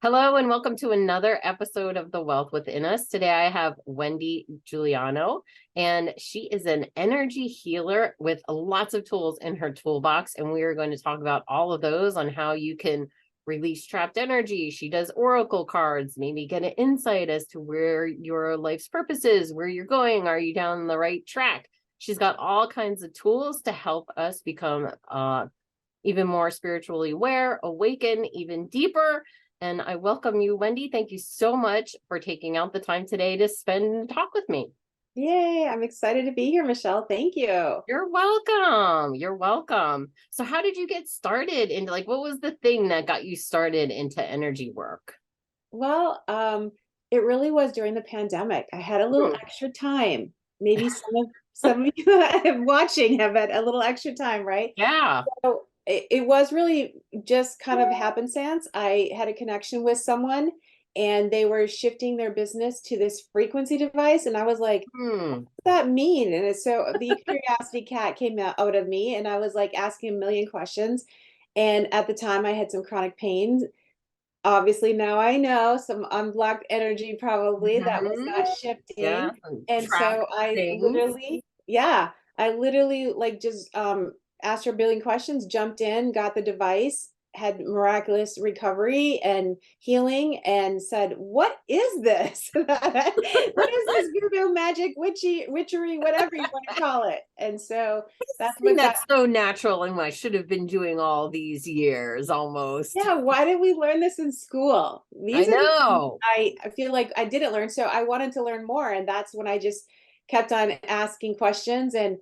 Hello and welcome to another episode of The Wealth Within Us. Today I have Wendi Giuliano, and she is an energy healer with lots of tools in her toolbox. And we are going to talk about all of those on how you can release trapped energy. She does oracle cards, maybe get an insight as to where your life's purpose is, where you're going. Are you down the right track? She's got all kinds of tools to help us become even more spiritually aware, awaken even deeper. And I welcome you, Wendi. Thank you so much for taking out the time today to spend and talk with me. Yay, I'm excited to be here, Michelle. Thank you. You're welcome. You're welcome. So how did you get started into what was the thing that got you started into energy work? Well, it really was during the pandemic. I had a little Hmm. extra time. Maybe some of you watching have had a little extra time, right? Yeah. So it was really just kind of happenstance. I had a connection with someone and they were shifting their business to this frequency device. And I was like, Hmm. what does that mean? And so the curiosity cat came out of me and I was like asking a million questions. And at the time I had some chronic pains. Obviously, now I know some unblocked energy probably that was Hmm. not Yeah. shifting. And And trapped so things. I literally like just asked her a billion questions, jumped in, got the device, had miraculous recovery and healing, and said, "What is this? What is this voodoo magic, witchery, whatever you want to call it?" And so that's Thing what got. that's so natural and I should have been doing all these years almost. Yeah, why did we learn this in school? I These are the things know. I feel like I didn't learn. So I wanted to learn more. And that's when I just kept on asking questions and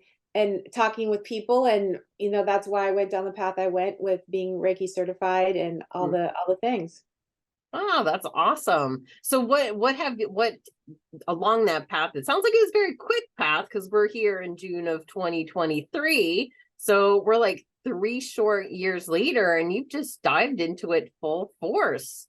talking with people. And that's why I went down the path I went with being Reiki certified and all the things. Oh, that's awesome. So what along that path? It sounds like it was a very quick path because we're here in June of 2023. So we're like 3 short years later and you've just dived into it full force.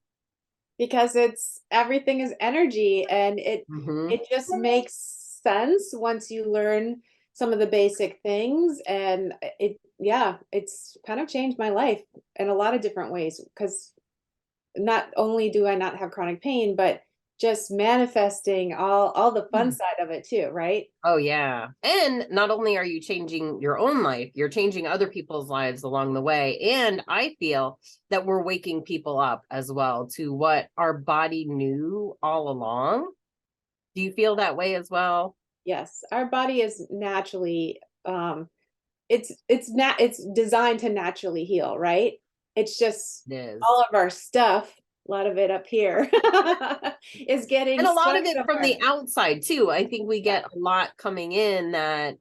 Because it's everything is energy and it Hmm. it just makes sense once you learn some of the basic things. And it's kind of changed my life in a lot of different ways, because not only do I not have chronic pain, but just manifesting all the fun side of it too, right? Oh yeah. And not only are you changing your own life, you're changing other people's lives along the way. And I feel that we're waking people up as well to what our body knew all along. Do you feel that way as well? Yes, our body is naturally it's designed to naturally heal, right? It's just It is. all of our stuff, a lot of it up here is getting And a lot stuck of it from the somewhere. outside too. I think we Yeah. get a lot coming in that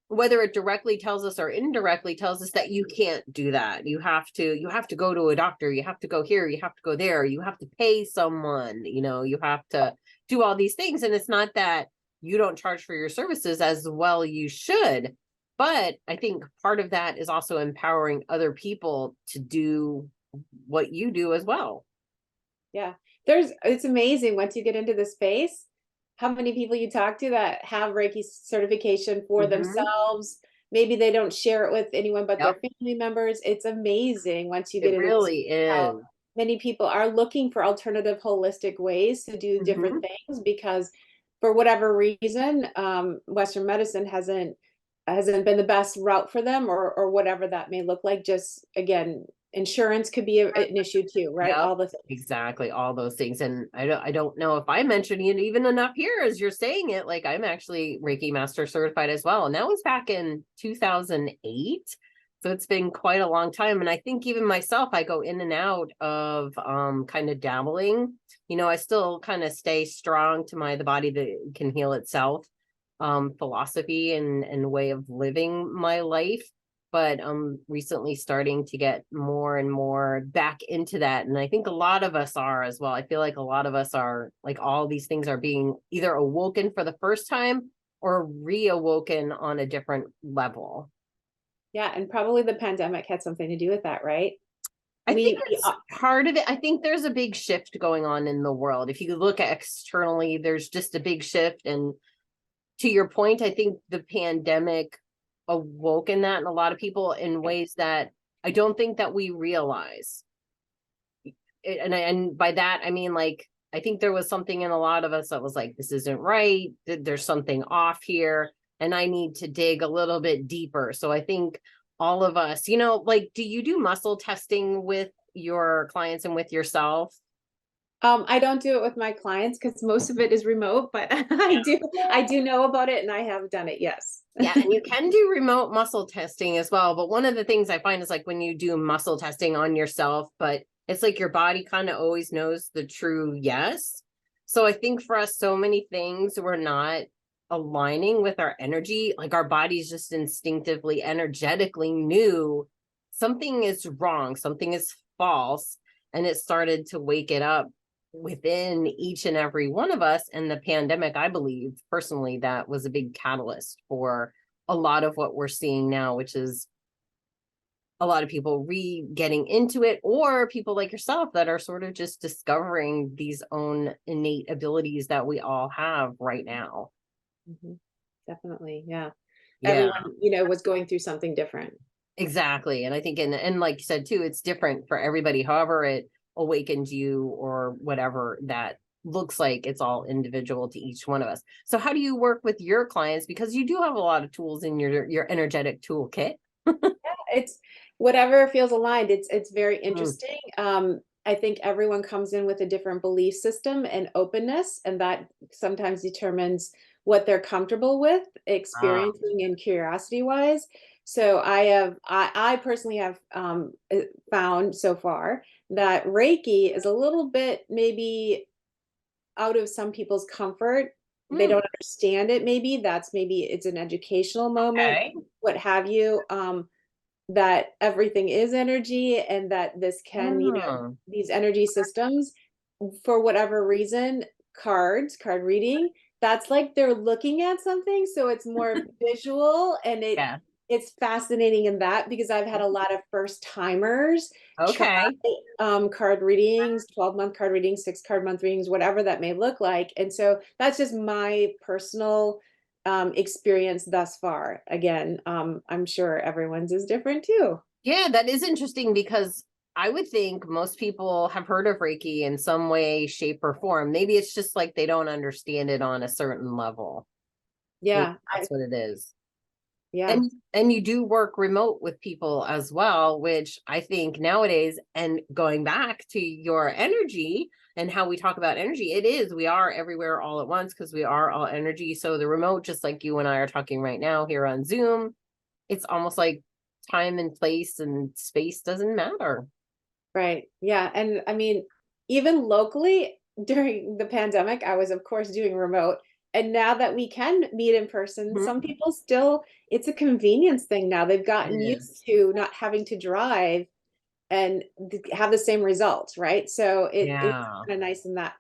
whether it directly tells us or indirectly tells us that you can't do that. You have to go to a doctor, you have to go here, you have to go there, you have to pay someone, you have to do all these things. And it's not that you don't charge for your services as well you should. But I think part of that is also empowering other people to do what you do as well. Yeah. It's amazing once you get into the space, how many people you talk to that have Reiki certification for Hmm. themselves. Maybe they don't share it with anyone but their Yep. family members. It's amazing once you get It into this, really how is. many people are looking for alternative holistic ways to do different Hmm. things, because for whatever reason, Western medicine hasn't been the best route for them, or whatever that may look like. Just again, insurance could be an issue too, right? Yep, All the things. exactly. All those things. And I don't know if I mentioned it even enough here as you're saying it. Like I'm actually Reiki Master certified as well. And that was back in 2008. So it's been quite a long time. And I think even myself, I go in and out of kind of dabbling. I still kind of stay strong to the body that can heal itself philosophy and way of living my life, but I'm recently starting to get more and more back into that. And I think a lot of us are as well. I feel like a lot of us are like all these things are being either awoken for the first time or reawoken on a different level. Yeah, and probably the pandemic had something to do with that, right? I think We it's part of it. I think there's a big shift going on in the world. If you look at externally, there's just a big shift. And to your point, I think the pandemic awoken that in a lot of people in ways that I don't think that we realize. and by that, I mean, like, I think there was something in a lot of us that was like, this isn't right. There's something off here, and I need to dig a little bit deeper. So I think all of us, like, do you do muscle testing with your clients and with yourself? I don't do it with my clients because most of it is remote, but I do know about it and I have done it, yes. Yeah, and you can do remote muscle testing as well. But one of the things I find is like when you do muscle testing on yourself, but it's like your body kind of always knows the true yes. So I think for us, so many things we're not aligning with our energy. Like our bodies just instinctively, energetically knew something is wrong, something is false. And it started to wake it up within each and every one of us. And the pandemic, I believe personally, that was a big catalyst for a lot of what we're seeing now, which is a lot of people getting into it, or people like yourself that are sort of just discovering these own innate abilities that we all have right now. Definitely, yeah. Yeah, Everyone, was going through something different. exactly. And I think, and like you said too, it's different for everybody, however it awakens you or whatever that looks like. It's all individual to each one of us. So how do you work with your clients? Because you do have a lot of tools in your energetic toolkit. It's whatever feels aligned. It's very Mm. interesting. I think everyone comes in with a different belief system and openness, and that sometimes determines what they're comfortable with Ah, experiencing and curiosity wise. So I personally have found so far that Reiki is a little bit maybe out of some people's comfort. They mm, don't understand it. Maybe it's an educational moment, okay. what have you. That everything is energy and that this can, Mm, these energy systems, for whatever reason, card reading, that's like they're looking at something. So it's more visual and yeah. it's fascinating in that because I've had a lot of first timers try Okay. card readings, 12-month card readings, 6 card month readings, whatever that may look like. And so that's just my personal experience thus far. Again, I'm sure everyone's is different too. Yeah, that is interesting because I would think most people have heard of Reiki in some way, shape, or form. Maybe it's just like they don't understand it on a certain level. Maybe Yeah, that's what it is. yeah. And you do work remote with people as well, which I think nowadays, and going back to your energy and how we talk about energy, we are everywhere all at once because we are all energy. So the remote, just like you and I are talking right now here on Zoom, it's almost like time and place and space doesn't matter. Right. Yeah. And I mean, even locally during the pandemic, I was, of course, doing remote. And now that we can meet in person, Mhm. some people still, it's a convenience thing now. They've It gotten is. used to not having to drive and have the same results, right? So it's Yeah. kind of nice in that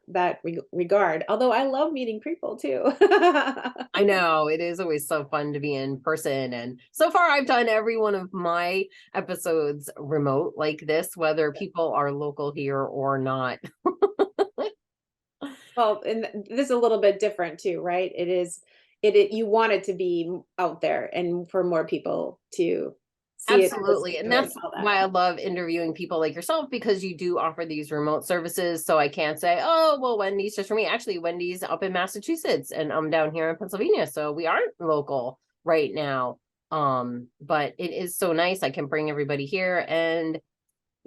regard. Although I love meeting people too. I know it is always so fun to be in person. And so far, I've done every one of my episodes remote like this, whether people are local here or not. Well, and this is a little bit different too, right? You want it to be out there and for more people to see it, listen Absolutely. And to it, that's all that. why I love interviewing people like yourself, because you do offer these remote services. So I can't say, oh, well, Wendy's just for me. Actually, Wendy's up in Massachusetts and I'm down here in Pennsylvania. So we aren't local right now. But it is so nice. I can bring everybody here. And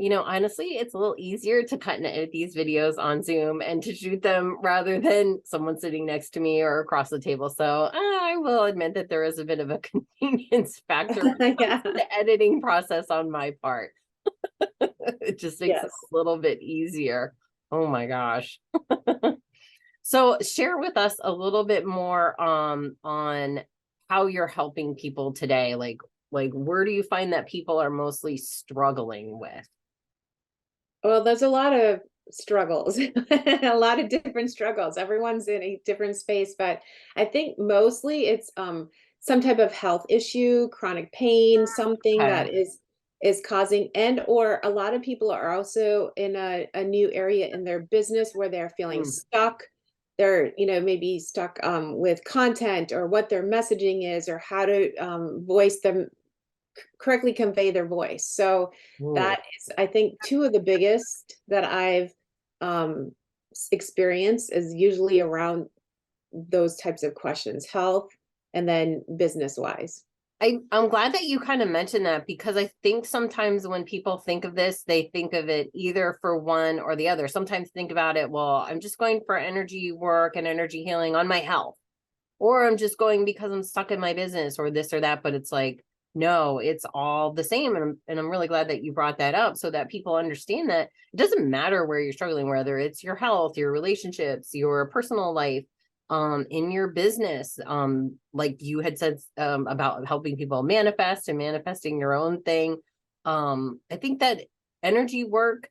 honestly, it's a little easier to cut and edit these videos on Zoom and to shoot them rather than someone sitting next to me or across the table. So I will admit that there is a bit of a convenience factor when it comes Yeah. to the editing process on my part. It just makes it Yes. a little bit easier. Oh my gosh. So share with us a little bit more on how you're helping people today. Like where do you find that people are mostly struggling with? Well, there's a lot of struggles, a lot of different struggles. Everyone's in a different space, but I think mostly it's some type of health issue, chronic pain, something Okay. that is causing, and or a lot of people are also in a new area in their business where they're feeling Mm. stuck. They're, maybe stuck with content or what their messaging is or how to voice them correctly convey their voice. So Ooh. that is, I think, two of the biggest that I've experience is usually around those types of questions, health and then business wise. I'm glad that you kind of mentioned that, because I think sometimes when people think of this, they think of it either for one or the other. Sometimes think about it, well, I'm just going for energy work and energy healing on my health, or I'm just going because I'm stuck in my business or this or that. But it's like, no, it's all the same. And I'm really glad that you brought that up so that people understand that it doesn't matter where you're struggling, whether it's your health, your relationships, your personal life, in your business, like you had said, about helping people manifest and manifesting your own thing. I think that energy work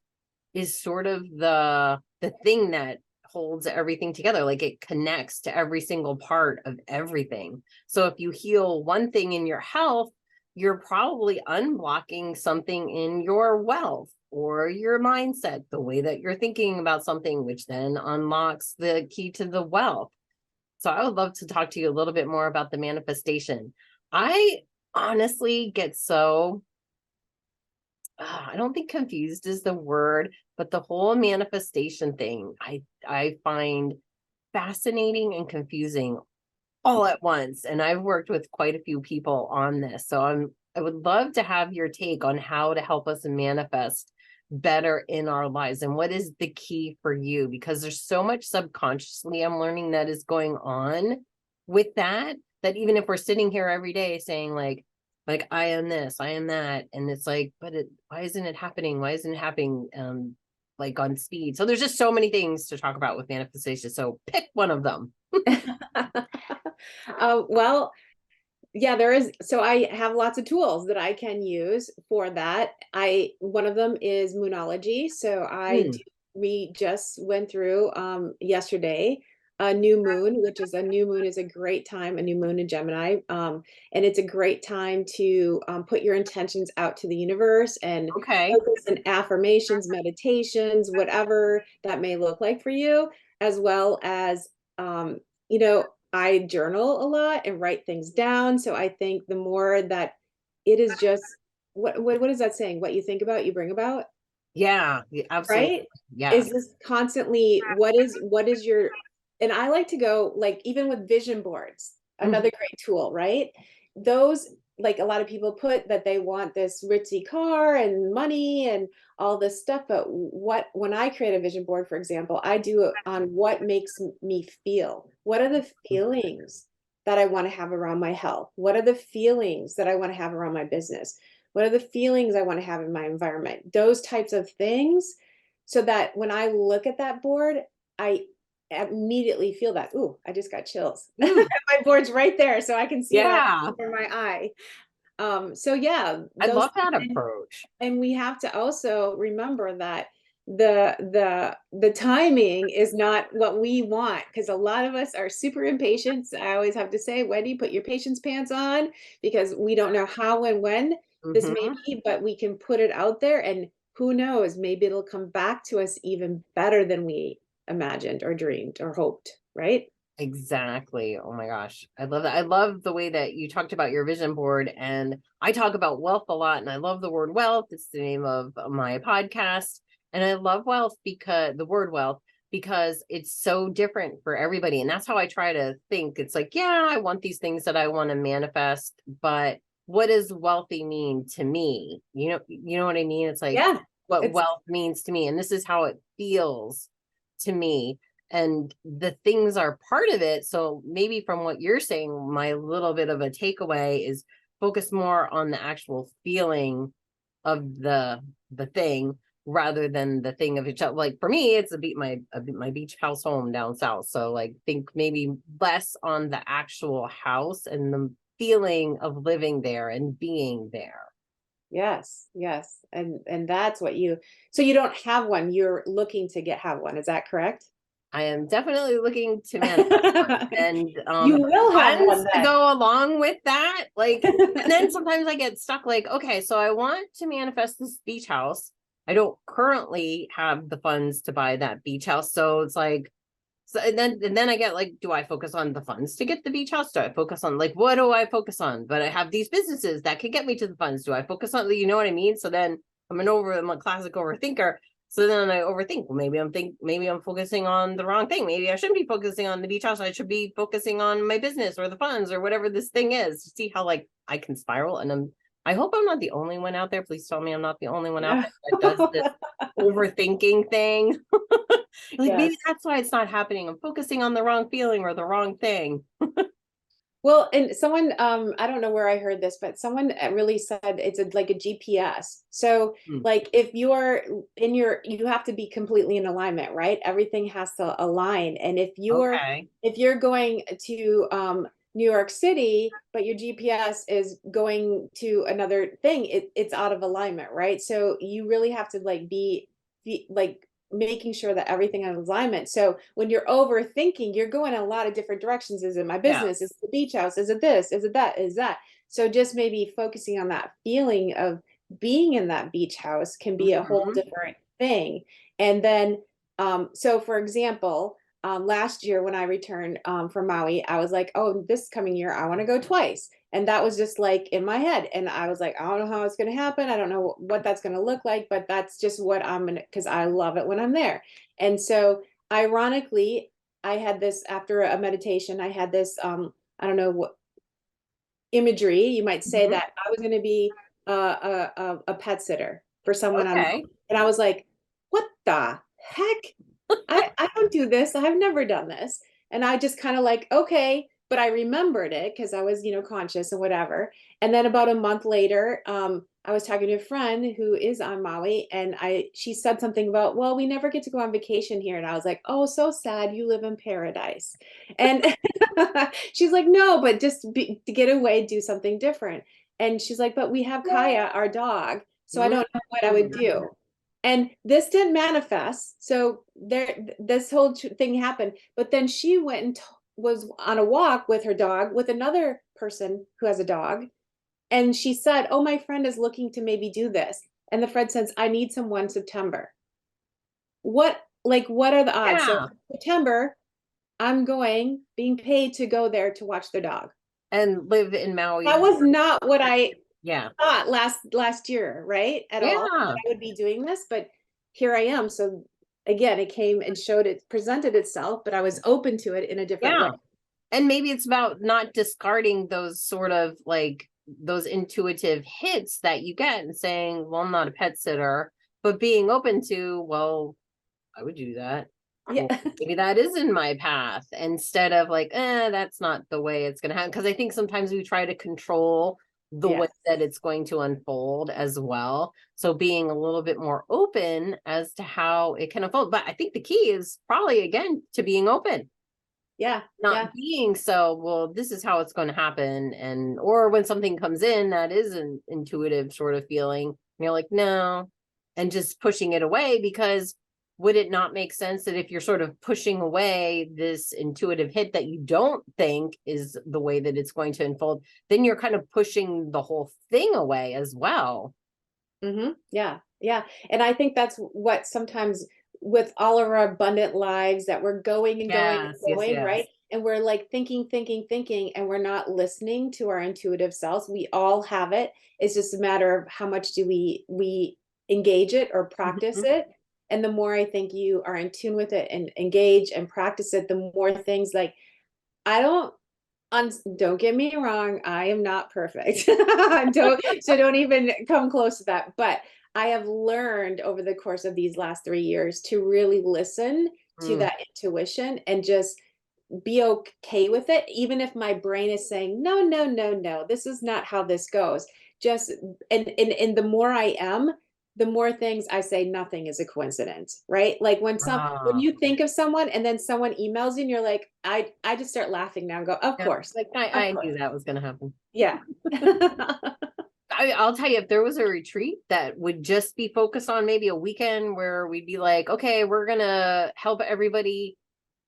is sort of the thing that holds everything together. Like, it connects to every single part of everything. So if you heal one thing in your health, you're probably unblocking something in your wealth or your mindset, the way that you're thinking about something, which then unlocks the key to the wealth. So I would love to talk to you a little bit more about the manifestation. I honestly get so, I don't think confused is the word, but the whole manifestation thing, I find fascinating and confusing all at once. And I've worked with quite a few people on this. So I would love to have your take on how to help us manifest better in our lives, and what is the key for you, because there's so much subconsciously I'm learning that is going on with that even if we're sitting here every day saying like I am this, I am that, and it's like, but why isn't it happening, like on speed. So there's just so many things to talk about with manifestation, so pick one of them. Well, yeah, there is. So I have lots of tools that I can use for that. One of them is Moonology. So we just went through yesterday a new moon, which is a new moon is a great time, a new moon in Gemini. And it's a great time to put your intentions out to the universe and Okay. focus on affirmations, meditations, whatever that may look like for you, as well as, you know, I journal a lot and write things down. So I think the more that it is just what is that saying? What you think about, you bring about, Yeah, absolutely. right? Yeah. Is this constantly what is your, and I like to go like even with vision boards, Mhm. another great tool, right? Those, like a lot of people put that they want this ritzy car and money and all this stuff, but when I create a vision board, for example, I do it on what makes me feel. What are the feelings that I want to have around my health? What are the feelings that I want to have around my business? What are the feelings I want to have in my environment? Those types of things, so that when I look at that board, I immediately feel that, ooh, I just got chills. Ooh, My board's right there, so I can see that yeah, in my eye. So yeah, I those, love that approach. and we have to also remember that the timing is not what we want, because a lot of us are super impatient. I always have to say, Wendy, put your patience pants on, because we don't know how and when this may Mhm. be, but we can put it out there, and who knows, maybe it'll come back to us even better than we imagined or dreamed or hoped, right? Exactly. Oh my gosh. I love that. I love the way that you talked about your vision board, and I talk about wealth a lot, and I love the word wealth. It's the name of my podcast. And I love wealth, because the word wealth, because it's so different for everybody. And that's how I try to think. It's like, yeah, I want these things that I want to manifest, but what does wealthy mean to me? You know what I mean? It's like Yeah, what it's wealth means to me. And this is how it feels to me, and the things are part of it. So maybe from what you're saying, my little bit of a takeaway is focus more on the actual feeling of the thing, rather than the thing of each other. Like for me, it's my beach house home down south. So like think maybe less on the actual house and the feeling of living there and being there. yes, yes. And that's what you, so you don't have one, you're looking to have one, is that correct? I am definitely looking to manifest one, and You will have funds one to then. go along with that. Like, and then sometimes I get stuck. Like, okay, so I want to manifest this beach house. I don't currently have the funds to buy that beach house, so it's like, so and then I get like, do I focus on the funds to get the beach house? Do I focus on, like, what do I focus on? But I have these businesses that could get me to the funds. Do I focus on, you know what I mean? So then I'm a classic overthinker. So then I overthink. Well, maybe I'm focusing on the wrong thing. Maybe I shouldn't be focusing on the beach house. I should be focusing on my business or the funds or whatever this thing is. See how like I can spiral. And I hope I'm not the only one out there. Please tell me I'm not the only one out there that does this overthinking thing. Like maybe Yes. that's why it's not happening. I'm focusing on the wrong feeling or the wrong thing. Well, and someone, I don't know where I heard this, but someone really said it's like a GPS. So Hmm. like if you're you have to be completely in alignment, right? Everything has to align. And Okay. if you're going to New York City, but your GPS is going to another thing, it's out of alignment, right? So you really have to like be like making sure that everything in alignment. So when you're overthinking, you're going in a lot of different directions. Is it my Yeah. business? Is it the beach house? Is it this? Is it that? Is that? So just maybe focusing on that feeling of being in that beach house can be a whole Mhm. different thing. And then, so for example, last year when I returned from Maui, I was like, oh, this coming year, I want to go twice. And that was just like in my head. And I was like, I don't know how it's going to happen. I don't know what that's going to look like, but that's just what I'm going to, because I love it when I'm there. And so, ironically, I had this after a meditation, I had this, I don't know what imagery, you might say, Mhm. that I was going to be a pet sitter for someone on, Okay. and I was like, what the heck? I don't do this. I've never done this. And I just kind of like, okay, but I remembered it because I was, conscious and whatever. And then about a month later, I was talking to a friend who is on Maui, and she said something about, well, we never get to go on vacation here. And I was like, oh, so sad. You live in paradise. And she's like, no, but just to get away, do something different. And she's like, but we have Kaya, our dog. So I don't know what I would Mm. do. And this didn't manifest. So this whole thing happened. But then she went and was on a walk with her dog with another person who has a dog. And she said, oh, my friend is looking to maybe do this. And the friend says, I need someone September. What are the odds? So Yeah. September, I'm being paid to go there to watch the dog. And live in Maui. That was not what I Yeah. thought last year, right? At all, that Yeah. I would be doing this, but here I am. So again, it came and presented itself, but I was open to it in a different way. Yeah. And maybe it's about not discarding those sort of like those intuitive hits that you get and saying, well, I'm not a pet sitter, but being open to, well, I would do that. Yeah. Well, maybe that is in my path instead of like, that's not the way it's going to happen. Because I think sometimes we try to control the way Yes. that it's going to unfold as well. So being a little bit more open as to how it can unfold. But I think the key is probably, again, to being open, Yeah. not Yeah. being so, well, this is how it's going to happen. And, or when something comes in that is an intuitive sort of feeling, you're like, no, and just pushing it away. Because would it not make sense that if you're sort of pushing away this intuitive hit that you don't think is the way that it's going to unfold, then you're kind of pushing the whole thing away as well. Yeah. Yeah. And I think that's what sometimes with all of our abundant lives that we're going and going Yes, and yes, going, right? yes. And we're like thinking, and we're not listening to our intuitive selves. We all have it. It's just a matter of how much do we engage it or practice Mhm. it. And the more I think you are in tune with it and engage and practice it, the more things like I don't get me wrong, I am not perfect. Don't even come close to that. But I have learned over the course of these last 3 years to really listen to Mm. that intuition and just be okay with it, even if my brain is saying, no, no, no, no, this is not how this goes. Just and the more I am, the more things I say, nothing is a coincidence, right? Like when Ah, you think of someone and then someone emails you and you're like, I just start laughing now and go, yeah. Like of I course. knew that was going to happen. Yeah. I'll tell you, if there was a retreat that would just be focused on maybe a weekend where we'd be like, okay, we're gonna help everybody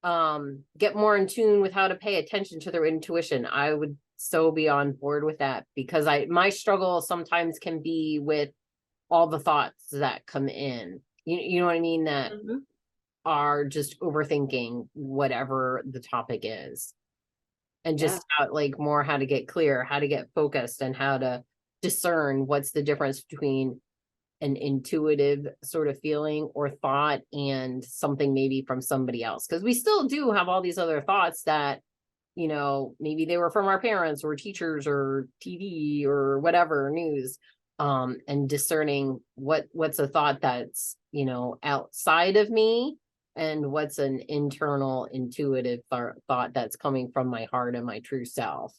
get more in tune with how to pay attention to their intuition, I would so be on board with that. Because my struggle sometimes can be with all the thoughts that come in. You know what I mean? That Mhm. are just overthinking whatever the topic is. And Yeah. just how, like, more how to get clear, how to get focused, and how to discern what's the difference between an intuitive sort of feeling or thought and something maybe from somebody else. Because we still do have all these other thoughts that, you know, maybe they were from our parents or teachers or TV or whatever, news, and discerning what's a thought that's, you know, outside of me and what's an internal intuitive thought that's coming from my heart and my true self.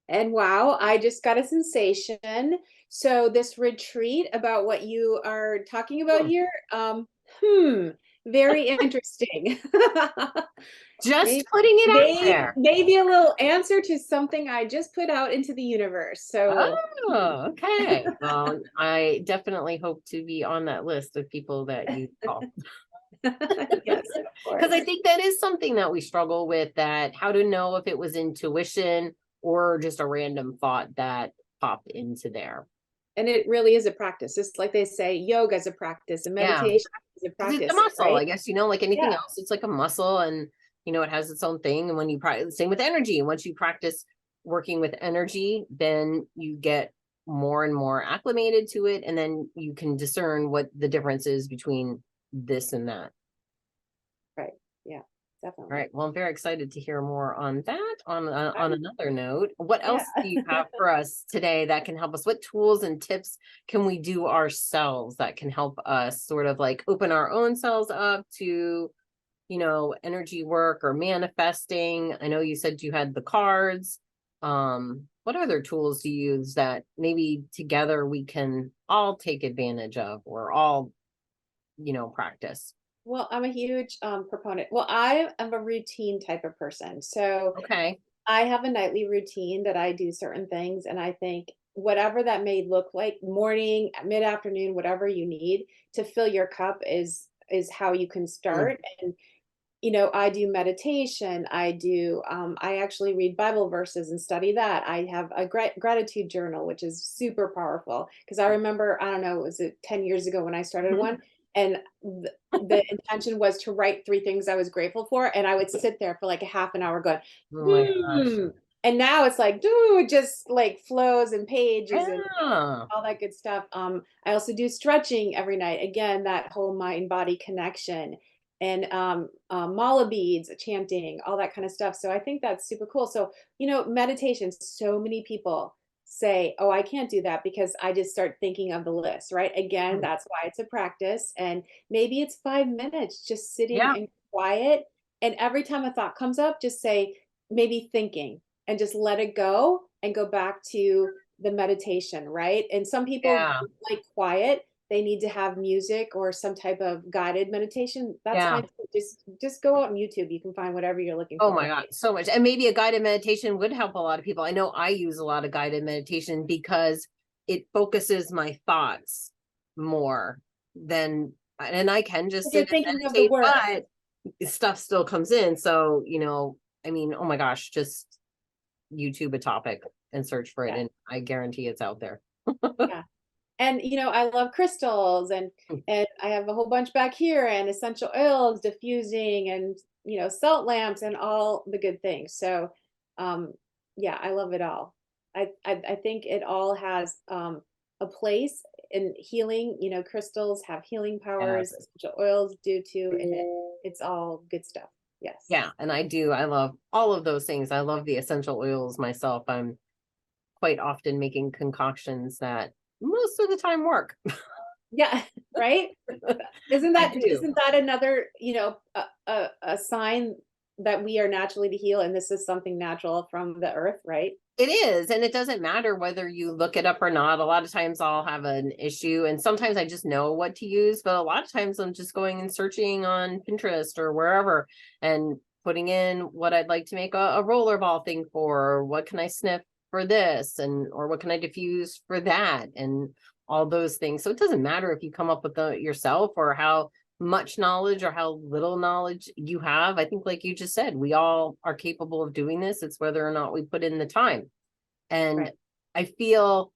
And wow, I just got a sensation. So this retreat about what you are talking about here, very interesting. Just Maybe, putting it out there. maybe a little answer to something I just put out into the universe. So Oh, okay. Well, I definitely hope to be on that list of people that you call. yes, of Because I course. think that is something that we struggle with, that how to know if it was intuition or just a random thought that popped into there. And it really is a practice. It's like they say, yoga is a practice, and Yeah. meditation is a 'Cause it's a practice, muscle, right? I guess, you know, like anything Yeah. else, it's like a muscle and, you know, it has its own thing. And when you practice, same with energy. And once you practice working with energy, then you get more and more acclimated to it. And then you can discern what the difference is between this and that. Right. Yeah, All definitely. right. Well, I'm very excited to hear more on that. On I'm, another note, what yeah. else do you have for us today that can help us? What tools and tips can we do ourselves that can help us sort of like open our own selves up to, you know, energy work or manifesting? I know you said you had the cards. What other tools do you use that maybe together we can all take advantage of or all, you know, practice? Well, I'm a huge proponent. Well, I am a routine type of person. So Okay. I have a nightly routine that I do certain things. And I think whatever that may look like, morning, mid-afternoon, whatever you need to fill your cup is how you can Mm, start. And I do meditation. I actually read Bible verses and study that. I have a gratitude journal, which is super powerful. Because I remember, I don't know, was it 10 years ago when I started mhm. one? And the intention was to write 3 things I was grateful for. And I would sit there for like a half an hour going, Oh my gosh. hmm. And now it's like, dude, just like flows and pages and Yeah. all that good stuff. I also do stretching every night. Again, that whole mind body connection and mala beads, chanting, all that kind of stuff. So I think that's super cool. So, meditation, so many people say, oh, I can't do that because I just start thinking of the list, right? Again, Mm, that's why it's a practice. And maybe it's 5 minutes just sitting yeah. and quiet. And every time a thought comes up, just say, maybe thinking, and just let it go and go back to the meditation, right? And some people Yeah. like quiet. They need to have music or some type of guided meditation. That's Yeah. fine too. Just go out on YouTube. You can find whatever you're looking Oh for, my right? God, so much. And maybe a guided meditation would help a lot of people. I know I use a lot of guided meditation because it focuses my thoughts more than, and I can just If you're sit and thinking of the meditate, word. but stuff still comes in. So, you know, I mean, oh my gosh, just YouTube a topic and search for it. Yeah. And I guarantee it's out there. Yeah. And I love crystals and I have a whole bunch back here and essential oils, diffusing and salt lamps and all the good things. So um yeah, I love it all. I think it all has a place in healing. Crystals have healing powers, Yes. essential oils do too, and it's all good stuff. Yes. Yeah. And I do. I love all of those things. I love the essential oils myself. I'm quite often making concoctions that most of the time work. Yeah, right? Isn't I that do. isn't that another, a sign that we are naturally to heal and this is something natural from the earth, right? It is, and it doesn't matter whether you look it up or not. A lot of times I'll have an issue, and sometimes I just know what to use, but a lot of times I'm just going and searching on Pinterest or wherever and putting in what I'd like to make a rollerball thing for, or what can I sniff for this, and or what can I diffuse for that, and all those things. So it doesn't matter if you come up with it yourself or how much knowledge or how little knowledge you have. I think, like you just said, we all are capable of doing this. It's whether or not we put in the time. And Right. I feel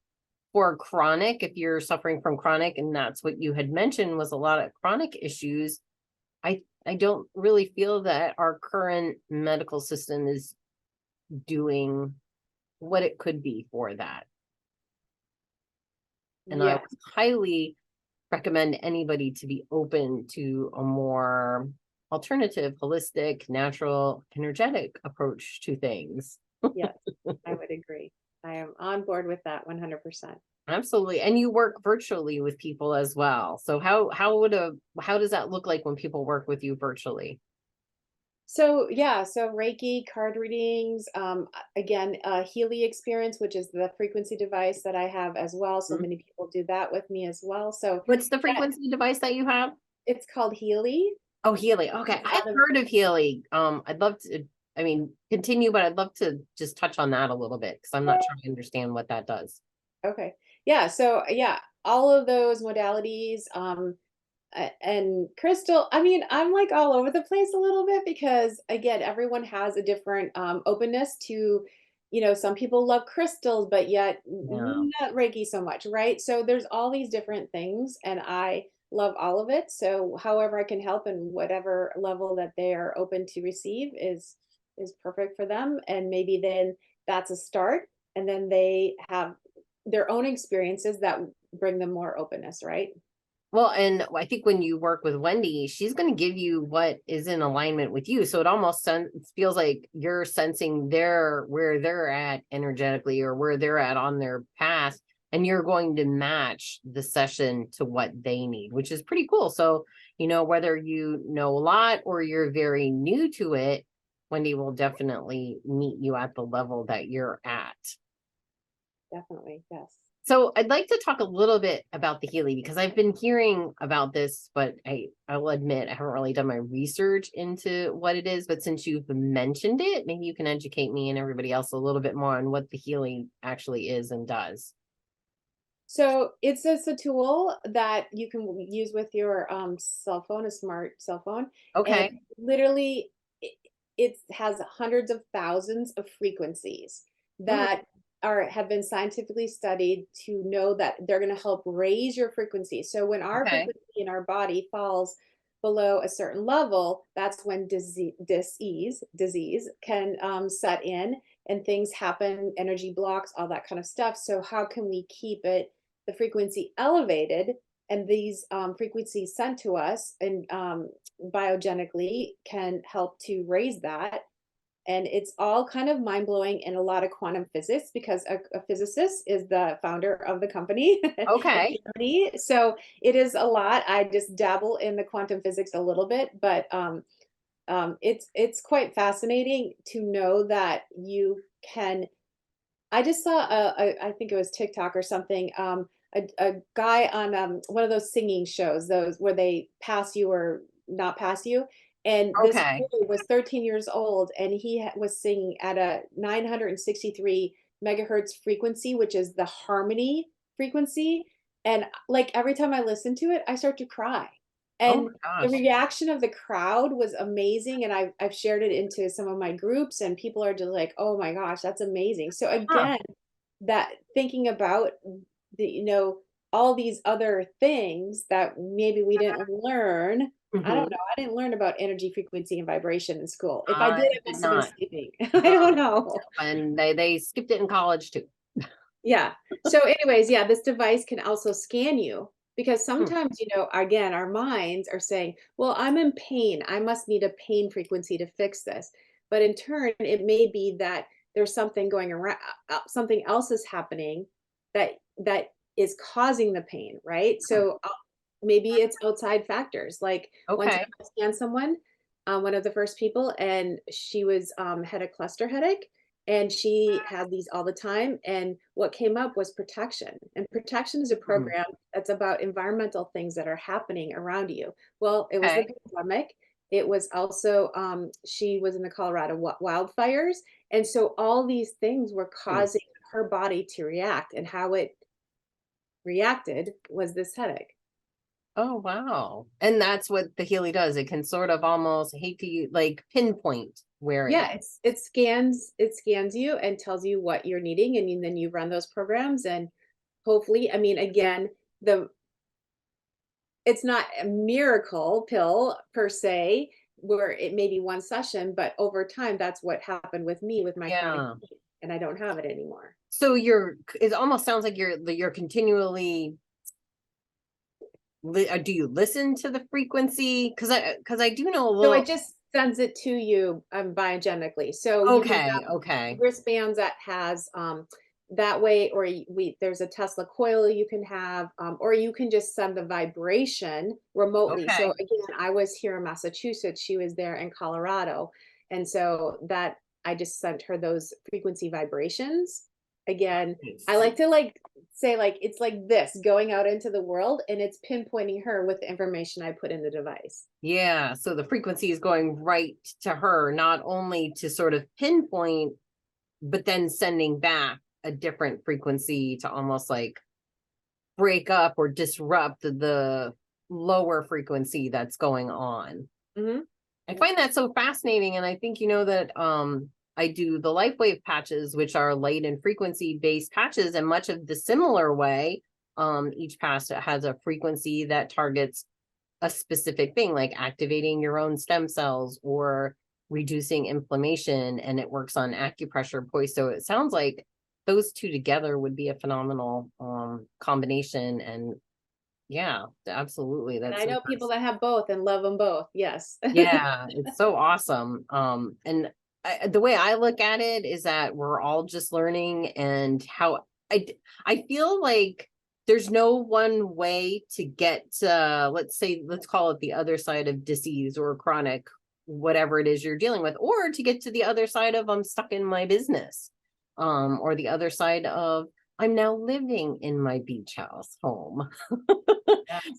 for chronic, if you're suffering from chronic, and that's what you had mentioned was a lot of chronic issues, I don't really feel that our current medical system is doing what it could be for that. And I Yeah. would highly recommend anybody to be open to a more alternative, holistic, natural, energetic approach to things. Yes, I would agree. I am on board with that 100%. Absolutely. And you work virtually with people as well. So how does that look like when people work with you virtually? So yeah, so Reiki, card readings, again, Healy experience, which is the frequency device that I have as well. So Mhm. many people do that with me as well. So What's the that frequency device that you have? it's called Healy. Oh, Healy. Okay. It's I've out of heard of Healy. I'd love to, I mean, continue, but I'd love to just touch on that a little bit because I'm not sure I understand what that does. Okay. Yeah, so yeah, all of those modalities, and crystal, I mean, I'm like all over the place a little bit because again, everyone has a different openness to, some people love crystals, but yet Yeah. not Reiki so much, right? So there's all these different things, and I love all of it. So however I can help and whatever level that they are open to receive is perfect for them. And maybe then that's a start, and then they have their own experiences that bring them more openness, right? Well, and I think when you work with Wendi, she's going to give you what is in alignment with you. So it almost feels like you're sensing where they're at energetically or where they're at on their path, and you're going to match the session to what they need, which is pretty cool. So, whether you know a lot or you're very new to it, Wendi will definitely meet you at the level that you're at. Definitely, yes. So I'd like to talk a little bit about the Healy because I've been hearing about this, but I will admit I haven't really done my research into what it is. But since you've mentioned it, maybe you can educate me and everybody else a little bit more on what the Healy actually is and does. So it's a tool that you can use with your cell phone, a smart cell phone, and Okay. literally it, it has hundreds of thousands of frequencies Mm, that are have been scientifically studied to know that they're going to help raise your frequency. So when our okay. frequency in our body falls below a certain level, that's when disease can set in and things happen, energy blocks, all that kind of stuff. So how can we keep the frequency elevated, and these frequencies sent to us and biogenically can help to raise that. And it's all kind of mind blowing and a lot of quantum physics because a physicist is the founder of the company in Okay. Germany. So it is a lot. I just dabble in the quantum physics a little bit, but it's quite fascinating to know that you can. I just saw I think it was TikTok or something. A guy on one of those singing shows, those where they pass you or not pass you. And this boy Okay. was 13 years old, and he was singing at a 963 megahertz frequency, which is the harmony frequency. And like every time I listen to it, I start to cry. Oh And my the gosh. reaction of the crowd was amazing, and I've shared it into some of my groups, and people are just like, "Oh my gosh, that's amazing." So Huh. again, that thinking about all these other things that maybe we didn't learn. I don't Hmm. know. I didn't learn about energy, frequency, and vibration in school. If I I did, I did must have been not. sleeping. I Oh, don't know. and they skipped it in college too. Yeah. So anyways, yeah, this device can also scan you because Hmm. sometimes, again, our minds are saying, well, I'm in pain. I must need a pain frequency to fix this. But in turn, it may be that there's something going around, something else is happening that is causing the pain, right? Hmm. So maybe it's outside factors. Like one time Okay. I scanned someone, one of the first people, and she was had a cluster headache, and she had these all the time. And what came up was protection. And protection is a Mhm. program that's about environmental things that are happening around you. Well, it was the Okay. pandemic. It was also she was in the Colorado wildfires, and so all these things were Hmm. causing her body to react, and how it reacted was this headache. Oh, wow. And that's what the Healy does. It can sort of almost, I hate to like pinpoint where it is. Yeah, it scans you and tells you what you're needing, and then you run those programs, and hopefully, I mean, again, the it's not a miracle pill per se, where it may be one session, but over time, that's what happened with me with my chronic Yeah. pain. and I don't have it anymore. So it almost sounds like you're continually, do you listen to the frequency? Because I do know a So little. it just sends it to you biogenically. So you can have Okay. wristbands that has that way, or there's a Tesla coil you can have, or you can just send the vibration remotely. So Okay. again, I was here in Massachusetts, she was there in Colorado, and so that I just sent her those frequency vibrations. Again, I like to say it's like this going out into the world, and it's pinpointing her with the information I put in the device. Yeah. So the frequency is going right to her, not only to sort of pinpoint, but then sending back a different frequency to almost like break up or disrupt the lower frequency that's going on. Mm-hmm. I find that so fascinating. And I think, that I do the life wave patches, which are light and frequency based patches, and much of the similar way. Each patch has a frequency that targets a specific thing, like activating your own stem cells or reducing inflammation, and it works on acupressure poise. So it sounds like those two together would be a phenomenal combination. And yeah, absolutely. And That's I so know people that have both and love them both. Yes. yeah, it's so awesome. And the way I look at it is that we're all just learning, and how I feel like there's no one way to get let's call it the other side of disease or chronic, whatever it is you're dealing with, or to get to the other side of I'm stuck in my business, or the other side of I'm now living in my beach house home.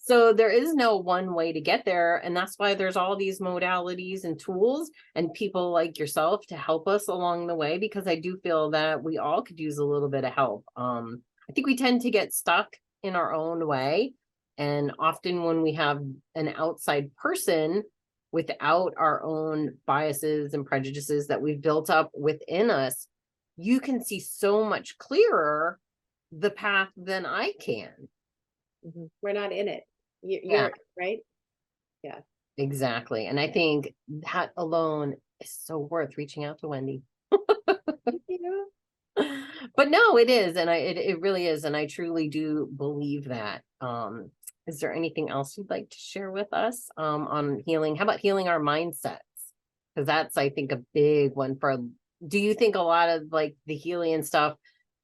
So there is no one way to get there. And that's why there's all these modalities and tools and people like yourself to help us along the way, because I do feel that we all could use a little bit of help. I think we tend to get stuck in our own way. And often when we have an outside person without our own biases and prejudices that we've built up within us, you can see so much clearer the path than I can. We're not in it. Yeah. You're right. Yeah. Exactly. And I think that alone is so worth reaching out to Wendi. But no, it is. And it really is. And I truly do believe that. Is there anything else you'd like to share with us on healing? How about healing our mindsets? Because that's, I think, a big one for, do you think a lot of like the healing and stuff?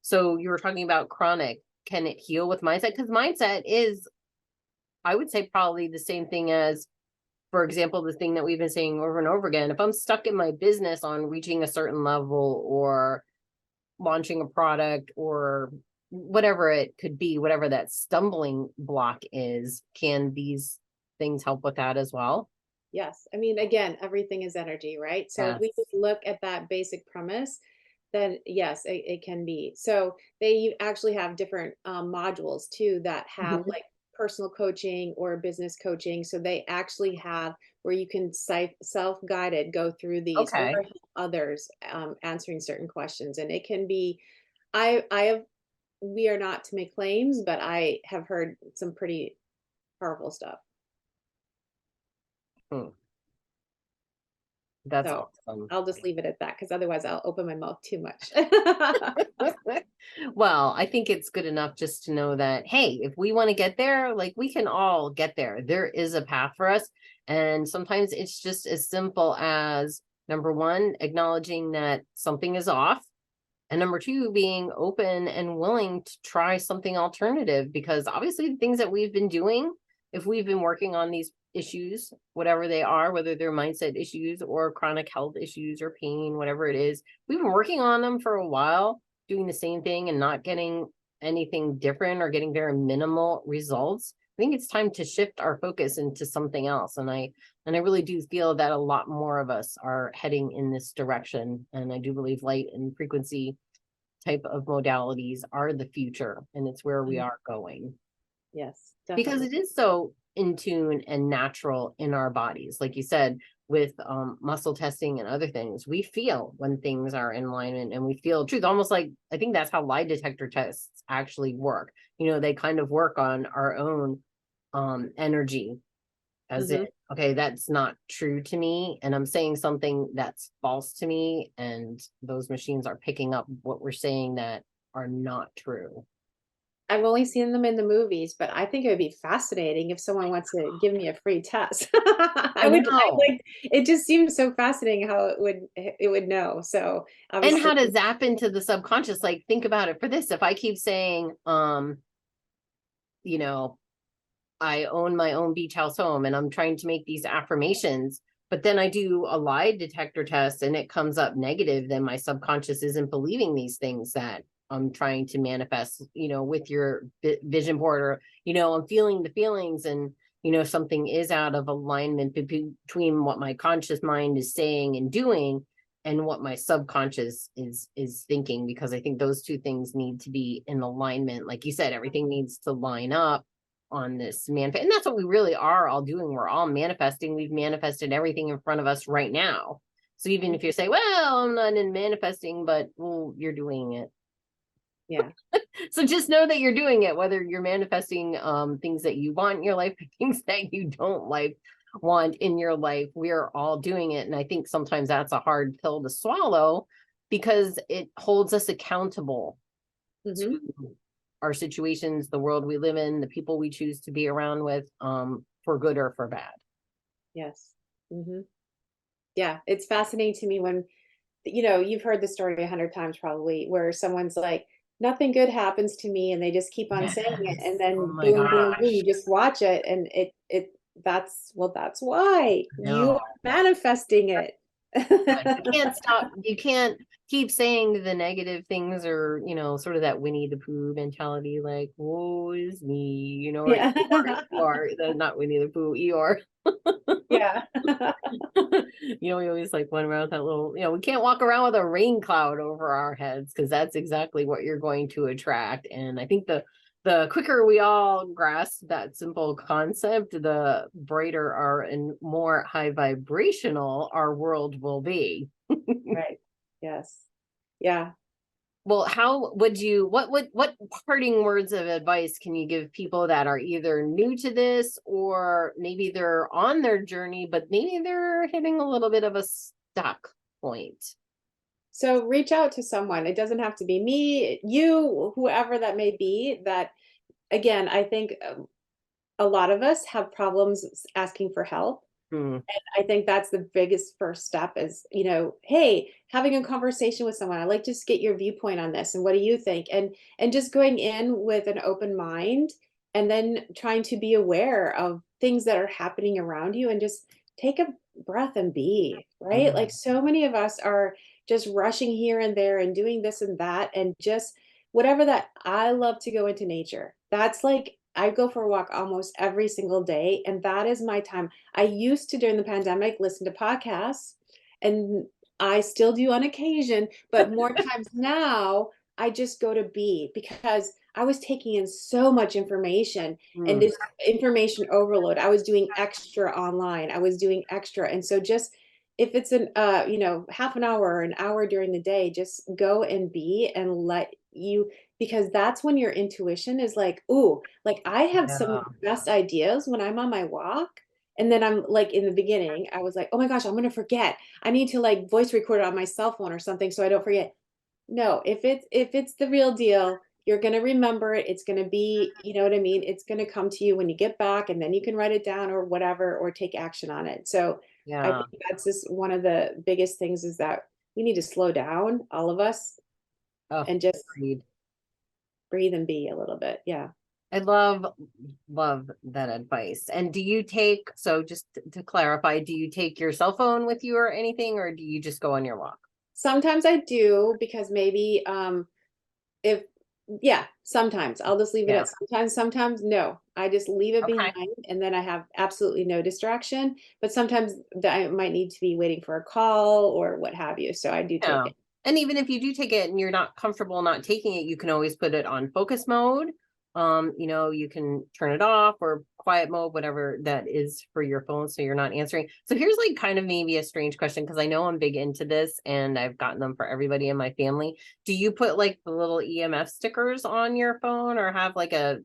So you were talking about chronic, can it heal with mindset? Because mindset is, I would say, probably the same thing as, for example, the thing that we've been saying over and over again. If I'm stuck in my business on reaching a certain level or launching a product or whatever it could be, whatever that stumbling block is, can these things help with that as well? Yes. I mean, again, everything is energy, right? So if we Yes. just look at that basic premise, then yes, it can be. So they actually have different modules too that have Mhm. like personal coaching or business coaching. So they actually have where you can self-guided go through these or Okay. help others answering certain questions. And it can be, I have, we are not to make claims, but I have heard some pretty powerful stuff. Hmm. That's So awesome. I'll just leave it at that because otherwise I'll open my mouth too much. Well, I think it's good enough just to know that, hey, if we want to get there, like we can all get there. There is a path for us. And sometimes it's just as simple as number one, acknowledging that something is off. And number two, being open and willing to try something alternative, because obviously the things that we've been doing, if we've been working on these issues, whatever they are, whether they're mindset issues or chronic health issues or pain, whatever it is, we've been working on them for a while, doing the same thing and not getting anything different or getting very minimal results. I think it's time to shift our focus into something else. And I really do feel that a lot more of us are heading in this direction. And I do believe light and frequency type of modalities are the future, and it's where we are going, Yes, because definitely. it is so in tune and natural in our bodies. Like you said, with muscle testing and other things, we feel when things are in alignment and we feel truth, almost like, I think that's how lie detector tests actually work. They kind of work on our own energy as in, okay, that's not true to me, and I'm saying something that's false to me, and those machines are picking up what we're saying that are not true. I've only seen them in the movies, but I think it would be fascinating if someone wants to give me a free test. I know. like, it just seems so fascinating how it would know. So And obviously, how to zap into the subconscious, like think about it for this. If I keep saying, you know, I own my own beach house home and I'm trying to make these affirmations, but then I do a lie detector test and it comes up negative, then my subconscious isn't believing these things that I'm trying to manifest, with your vision board, or, I'm feeling the feelings, and, something is out of alignment between what my conscious mind is saying and doing and what my subconscious is thinking, because I think those two things need to be in alignment. Like you said, everything needs to line up on this and that's what we really are all doing. We're all manifesting. We've manifested everything in front of us right now. So even if you say, well, I'm not in manifesting, but you're doing it. yeah. So just know that you're doing it, whether you're manifesting things that you want in your life, things that you don't want in your life. We're all doing it. And I think sometimes that's a hard pill to swallow, because it holds us accountable to our situations, the world we live in, the people we choose to be around with, for good or for bad. Yes. Yeah, it's fascinating to me when, you've heard the story 100 times probably, where someone's like, nothing good happens to me, and they just keep on saying it, and Oh then my boom, boom, boom, gosh. you just watch it, and that's why you No. are manifesting it. You can't stop. You can't keep saying the negative things, or, sort of that Winnie the Pooh mentality, like, woe is me, or Yeah. Eeyore, not Winnie the Pooh, Eeyore. Yeah. We always like went around with that little, we can't walk around with a rain cloud over our heads, because that's exactly what you're going to attract. And I think the quicker we all grasp that simple concept, the brighter our and more high vibrational our world will be. Right. Yes. Yeah. Well, how would you, what parting words of advice can you give people that are either new to this, or maybe they're on their journey, but maybe they're hitting a little bit of a stuck point? So reach out to someone. It doesn't have to be me, you, whoever that may be. That, again, I think a lot of us have problems asking for help. Hmm. And I think that's the biggest first step is, hey, having a conversation with someone. I'd like to just get your viewpoint on this. And what do you think? And just going in with an open mind, and then trying to be aware of things that are happening around you, and just take a breath and be, right? Like, so many of us are just rushing here and there and doing this and that, and just whatever that. I love to go into nature. That's like, I go for a walk almost every single day, and that is my time. I used to, during the pandemic, listen to podcasts, and I still do on occasion, but more times now I just go to be, because I was taking in so much information, and Hmm. this information overload. I was doing extra online. I was doing extra. And so just, if it's an half an hour or an hour during the day, just go and be, and let you, because that's when your intuition is like, ooh, like, I have some of Yeah. the best ideas when I'm on my walk. And then I'm like, in the beginning, I was like, oh my gosh, I'm going to forget. I need to like voice record it on my cell phone or something so I don't forget. No, if it's the real deal, you're going to remember it. It's going to be, you know what I mean? It's going to come to you when you get back, and then you can write it down or whatever, or take action on it. So I Yeah. think that's just one of the biggest things, is that we need to slow down, all of us, Oh, and just agreed. breathe and be a little bit. Yeah. I love that advice. And do you take, so just to clarify, do you take your cell phone with you or anything, or do you just go on your walk? Sometimes I do, because maybe if yeah, sometimes I'll just leave it Yeah. at sometimes no. I just leave it behind, Okay. and then I have absolutely no distraction. But sometimes that I might need to be waiting for a call or what have you. So I do take Yeah. it. And even if you do take it and you're not comfortable not taking it, you can always put it on focus mode. You can turn it off, or quiet mode, whatever that is for your phone, so you're not answering. So here's like kind of maybe a strange question, because I know I'm big into this and I've gotten them for everybody in my family. Do you put like the little EMF stickers on your phone, or have like a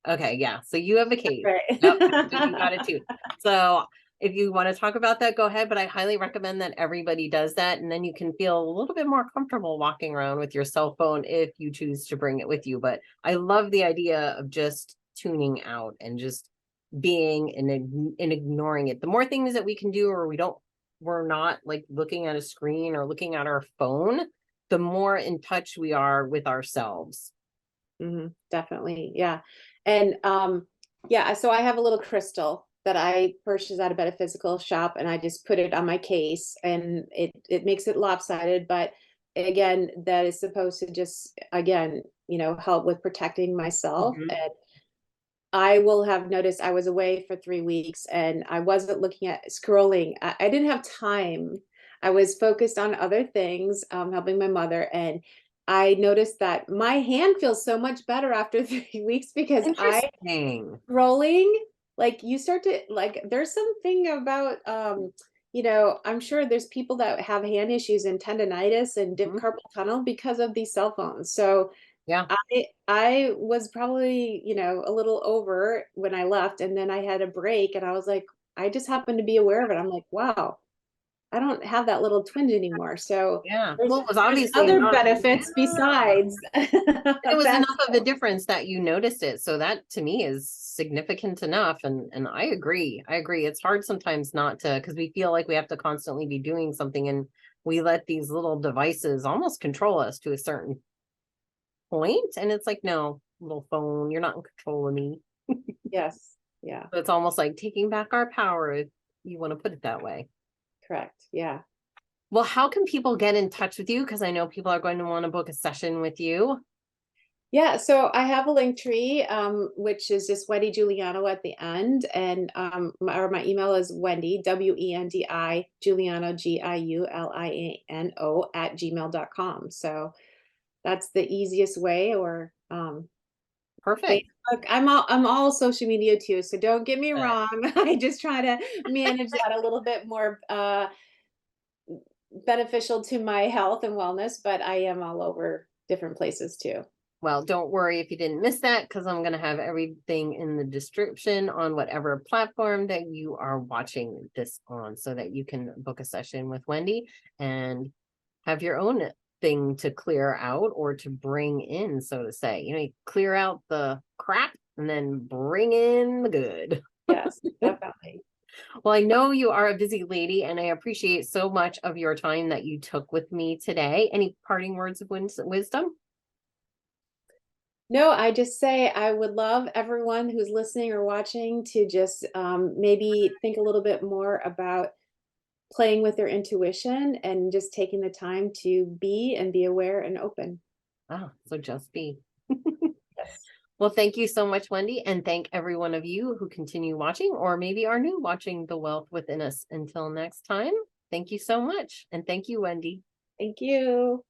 Okay, yeah. So you have a cave. Right. Yep, so you got it too. So if you want to talk about that, go ahead. But I highly recommend that everybody does that. And then you can feel a little bit more comfortable walking around with your cell phone if you choose to bring it with you. But I love the idea of just tuning out and just being and ignoring it. The more things that we can do, or we're not like looking at a screen or looking at our phone, the more in touch we are with ourselves. Definitely. Yeah. And yeah, so I have a little crystal that I purchased at a metaphysical shop, and I just put it on my case, and it makes it lopsided, but again, that is supposed to just, again, help with protecting myself. Mhm. And I will have noticed I was away for 3 weeks and I wasn't looking at scrolling. I didn't have time. I was focused on other things, helping my mother. And I noticed that my hand feels so much better after 3 weeks because I Interesting. rolling, like you start to like, there's something about, I'm sure there's people that have hand issues and tendonitis and dip Mhm. carpal tunnel because of these cell phones. So Yeah. I was probably, a little over when I left, and then I had a break and I was like, I just happened to be aware of it. I'm like, wow, I don't have that little twinge anymore. So Yeah. there's Well, it was there's obviously other enough. benefits besides It was that. enough of a difference that you noticed it. So that to me is significant enough. And I agree. I agree. It's hard sometimes not to, because we feel like we have to constantly be doing something, and we let these little devices almost control us to a certain point. And it's like, no, little phone, you're not in control of me. Yes. Yeah, So it's almost like taking back our power, if you want to put it that way. correct. Yeah. Well, how can people get in touch with you? Because I know people are going to want to book a session with you. Yeah, so I have a link tree, which is just Wendi Giuliano at the end, and my email is Wendi Wendi Giuliano Giuliano @gmail.com. So that's the easiest way. Or Perfect. Facebook. I'm all social media too, so don't get me wrong. I just try to manage that a little bit more beneficial to my health and wellness, but I am all over different places too. Well, don't worry if you didn't miss that, because I'm going to have everything in the description on whatever platform that you are watching this on, so that you can book a session with Wendi and have your own thing to clear out or to bring in, so to say. You clear out the crap and then bring in the good. Yes, definitely. Well, I know you are a busy lady, and I appreciate so much of your time that you took with me today. Any parting words of wisdom? No, I just say I would love everyone who's listening or watching to just maybe think a little bit more about playing with their intuition and just taking the time to be and be aware and open. Oh, so just be. Yes. Well, thank you so much, Wendi, and thank every one of you who continue watching, or maybe are new watching The Wealth Within Us. Until next time, thank you so much. And thank you, Wendi. Thank you.